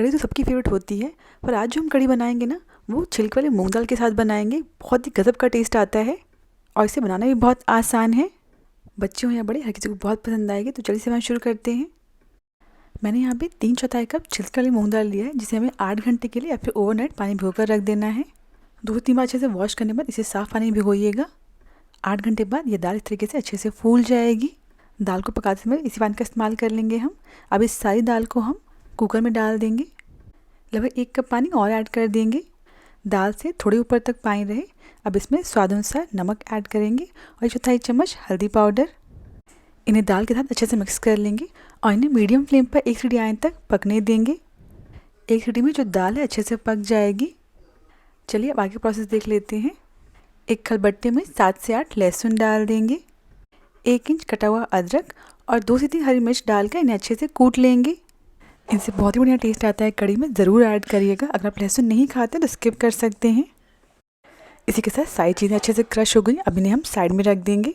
कढ़ी तो सबकी फेवरेट होती है, पर आज जो हम कढ़ी बनाएंगे ना वो छिलके वाले मूंग दाल के साथ बनाएंगे। बहुत ही गजब का टेस्ट आता है और इसे बनाना भी बहुत आसान है। बच्चे हो या बड़े, हर किसी को बहुत पसंद आएगी। तो चलिए से शुरू करते हैं। मैंने यहाँ पे 3/4 कप छिलके वाली मूंग दाल लिया है, जिसे हमें 8 घंटे के लिए या फिर ओवरनाइट पानी भिगोकर रख देना है। 2-3 बार अच्छे से वॉश करने के बाद इसे साफ़ पानी में भिगोइएगा। 8 घंटे बाद ये दाल इस तरीके से अच्छे से फूल जाएगी। दाल को पकाते समय इसी पानी का इस्तेमाल कर लेंगे हम। अब इस सारी दाल को हम कुकर में डाल देंगे। लगभग 1 कप पानी और ऐड कर देंगे। दाल से थोड़ी ऊपर तक पानी रहे। अब इसमें स्वाद अनुसार नमक ऐड करेंगे और 1/4 चम्मच हल्दी पाउडर। इन्हें दाल के साथ अच्छे से मिक्स कर लेंगे और इन्हें मीडियम फ्लेम पर 1 सीटी आने तक पकने देंगे। 1 सीटी में जो दाल है अच्छे से पक जाएगी। चलिए अब आगे प्रोसेस देख लेते हैं। एक खलबट्टे में 7 से 8 लहसुन डाल देंगे, 1 इंच कटा हुआ अदरक और 2 से 3 हरी मिर्च डालकर इन्हें अच्छे से कूट लेंगे। इनसे बहुत ही बढ़िया टेस्ट आता है कढ़ी में, ज़रूर ऐड करिएगा। अगर आप लहसुन नहीं खाते तो स्किप कर सकते हैं। इसी के साथ सारी चीज़ें अच्छे से क्रश हो गई। अब इन्हें हम साइड में रख देंगे।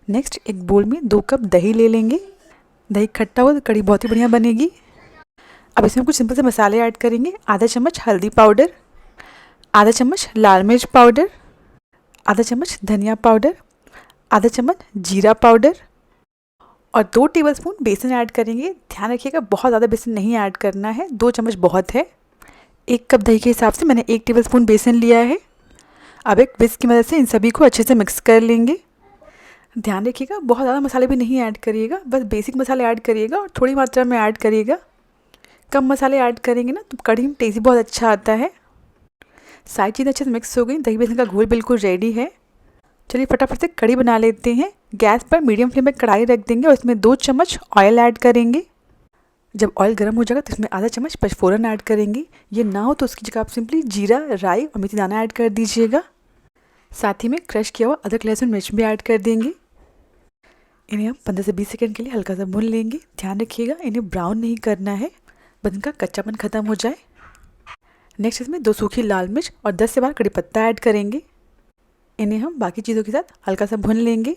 नेक्स्ट एक बोल में 2 कप दही ले लेंगे। दही खट्टा हो तो कढ़ी बहुत ही बढ़िया बनेगी। अब इसमें कुछ सिंपल से मसाले ऐड करेंगे। आधा चम्मच हल्दी पाउडर, आधा चम्मच लाल मिर्च पाउडर, आधा चम्मच धनिया पाउडर, आधा चम्मच जीरा पाउडर और 2 टेबलस्पून बेसन ऐड करेंगे। ध्यान रखिएगा बहुत ज़्यादा बेसन नहीं ऐड करना है, 2 चम्मच बहुत है। 1 कप दही के हिसाब से मैंने 1 टेबलस्पून बेसन लिया है। अब एक विस्क की मदद से इन सभी को अच्छे से मिक्स कर लेंगे। ध्यान रखिएगा बहुत ज़्यादा मसाले भी नहीं ऐड करिएगा, बस बेसिक मसाले ऐड करिएगा और थोड़ी मात्रा में ऐड करिएगा। कम मसाले ऐड करेंगे ना तो कढ़ी में टेस्ट बहुत अच्छा आता है। सारी चीज़ें अच्छे से मिक्स हो गई। दही बेसन का घोल बिल्कुल रेडी है। चलिए फटाफट से कढ़ी बना लेते हैं। गैस पर मीडियम फ्लेम पर कढ़ाई रख देंगे और इसमें 2 चम्मच ऑयल ऐड करेंगे। जब ऑयल गर्म हो जाएगा तो इसमें आधा चम्मच पचफोरन ऐड करेंगे। ये ना हो तो उसकी जगह आप सिंपली जीरा, राई और मेथी दाना ऐड कर दीजिएगा। साथ ही में क्रश किया हुआ अदरक, लहसुन, मिर्च भी ऐड कर देंगे। इन्हें हम 15 से 20 सेकंड के लिए हल्का सा भून लेंगे। ध्यान रखिएगा इन्हें ब्राउन नहीं करना है, बस इनका कच्चापन ख़त्म हो जाए। नेक्स्ट इसमें 2 सूखी लाल मिर्च और 10 से 12 कड़ी पत्ता ऐड करेंगे। इन्हें हम बाकी चीज़ों के साथ हल्का सा भून लेंगे।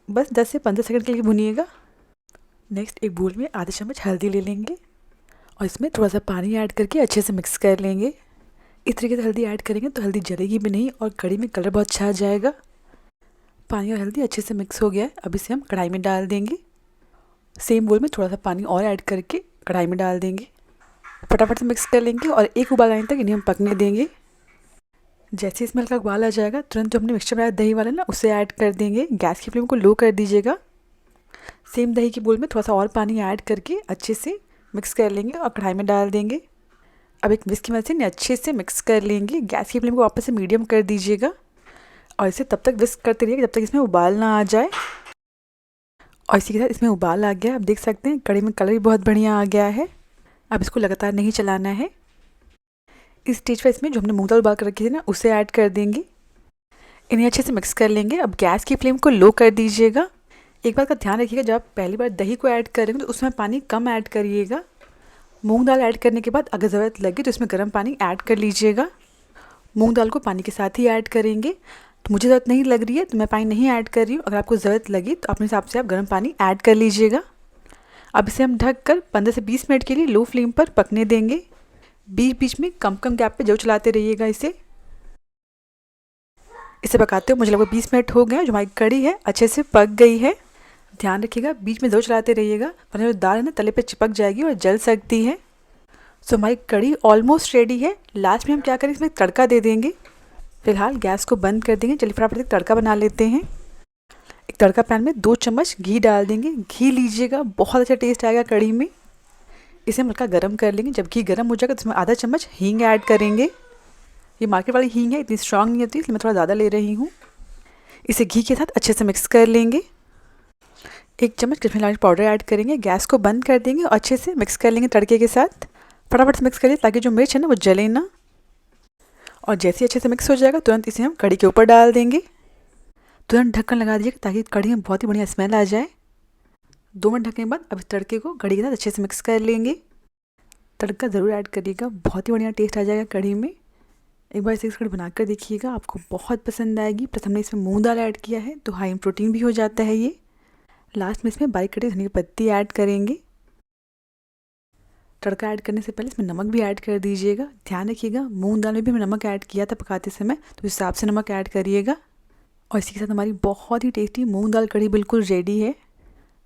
बस 10 से 15 सेकंड के लिए भुनिएगा। नेक्स्ट एक बोल में आधा चम्मच हल्दी ले लेंगे और इसमें थोड़ा सा पानी ऐड करके अच्छे से मिक्स कर लेंगे। इस तरीके से हल्दी ऐड करेंगे तो हल्दी जलेगी भी नहीं और कढ़ी में कलर बहुत अच्छा आ जाएगा। पानी और हल्दी अच्छे से मिक्स हो गया है। अब इसे हम कढ़ाई में डाल देंगे। सेम बोल में थोड़ा सा पानी और ऐड करके कढ़ाई में डाल देंगे। फटाफट से मिक्स कर लेंगे और एक उबाल आने तक इन्हें हम पकने देंगे। जैसे इसमें हल्का उबाल आ जाएगा तुरंत जो हमने मिक्सचर बनाया दही वाला ना उसे ऐड कर देंगे। गैस की फ्लेम को लो कर दीजिएगा। सेम दही की बोल में थोड़ा सा और पानी ऐड करके अच्छे से मिक्स कर लेंगे और कढ़ाई में डाल देंगे। अब एक विस्क की मदद से इन्हें अच्छे से मिक्स कर लेंगे। गैस की फ्लेम को वापस से मीडियम कर दीजिएगा और इसे तब तक विस्क करते रहिए जब तक इसमें उबाल ना आ जाए। और इसी के साथ इसमें उबाल आ गया। आप देख सकते हैं कढ़ी में कलर भी बहुत बढ़िया आ गया है। अब इसको लगातार नहीं चलाना है। इस स्टेज पर इसमें जो हमने मूंग दाल उबाल कर रखी थी ना उसे ऐड कर देंगे। इन्हें अच्छे से मिक्स कर लेंगे। अब गैस की फ्लेम को लो कर दीजिएगा। एक बात का ध्यान रखिएगा, जब आप पहली बार दही को ऐड करेंगे तो उसमें पानी कम ऐड करिएगा। मूंग दाल ऐड करने के बाद अगर ज़रूरत लगे तो इसमें गर्म पानी ऐड कर लीजिएगा। मूंग दाल को पानी के साथ ही ऐड करेंगे। तो मुझे ज़रूरत नहीं लग रही है तो मैं पानी नहीं ऐड कर रही हूँ। अगर आपको ज़रूरत लगी तो अपने हिसाब से आप गर्म पानी ऐड कर लीजिएगा। अब इसे हम ढककर 15 से 20 मिनट के लिए लो फ्लेम पर पकने देंगे। बीच बीच में कम कम गैप पे जो चलाते रहिएगा। इसे पकाते हुए मुझे लगभग 20 मिनट हो गए। जो हमारी कढ़ी है अच्छे से पक गई है। ध्यान रखिएगा बीच में ज़रूर चलाते रहिएगा वरना जो दाल है ना तले पे चिपक जाएगी और जल सकती है। सो हमारी कढ़ी ऑलमोस्ट रेडी है। लास्ट में हम क्या करें, इसमें तड़का दे देंगे। फिलहाल गैस को बंद कर देंगे। चलिए फटाफट से तड़का बना लेते हैं। एक तड़का पैन में 2 चम्मच घी डाल देंगे। घी लीजिएगा, बहुत अच्छा टेस्ट आएगा कढ़ी में। इसे हम हल्का गर्म कर लेंगे। जब घी गर्म हो जाएगा तो इसमें आधा चम्मच हींग ऐड करेंगे। ये मार्केट वाली हींग है, इतनी स्ट्रांग नहीं होती इसलिए मैं थोड़ा ज़्यादा ले रही हूँ। इसे घी के साथ अच्छे से मिक्स कर लेंगे। 1 चम्मच कश्मीरी लाल मिर्च पाउडर ऐड करेंगे। गैस को बंद कर देंगे और अच्छे से मिक्स कर लेंगे तड़के के साथ। फटाफट से मिक्स करिए ताकि जो मिर्च है ना वो जले ना। और जैसे ही अच्छे से मिक्स हो जाएगा तुरंत इसे हम कढ़ी के ऊपर डाल देंगे। तुरंत ढक्कन लगा दीजिएगा ताकि कढ़ी में बहुत ही बढ़िया स्मेल आ जाए। 2 मिनट ढकने के बाद अब इस तड़के को कढ़ी के साथ अच्छे से मिक्स कर लेंगे। तड़का ज़रूर ऐड करिएगा, बहुत ही बढ़िया टेस्ट आ जाएगा कढ़ी में। एक बार इसे कढ़ी बनाकर देखिएगा, आपको बहुत पसंद आएगी। प्लस हमने इसमें मूंग दाल ऐड किया है तो हाई इन प्रोटीन भी हो जाता है ये। लास्ट में इसमें बारीक कटी धनिया की पत्ती ऐड करेंगे। तड़का ऐड करने से पहले इसमें नमक भी ऐड कर दीजिएगा। ध्यान रखिएगा, मूंग दाल में भी हमने नमक ऐड किया था पकाते समय, तो इस हिसाब से नमक ऐड करिएगा। और इसी के साथ हमारी बहुत ही टेस्टी मूंग दाल कढ़ी बिल्कुल रेडी है।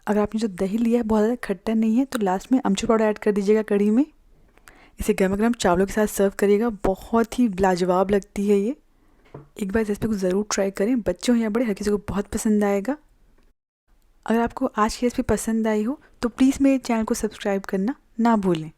अगर आपने जो दही लिया है बहुत ज़्यादा खट्टा नहीं है तो लास्ट में अमचूर पाउडर ऐड कर दीजिएगा कढ़ी में। इसे गर्मा गर्म चावलों के साथ सर्व करिएगा, बहुत ही लाजवाब लगती है ये। एक बार इस रेसिपी को ज़रूर ट्राई करें, बच्चों या बड़े हर किसी को बहुत पसंद आएगा। अगर आपको आज की रेसिपी पसंद आई हो तो प्लीज़ मेरे चैनल को सब्सक्राइब करना ना भूलें।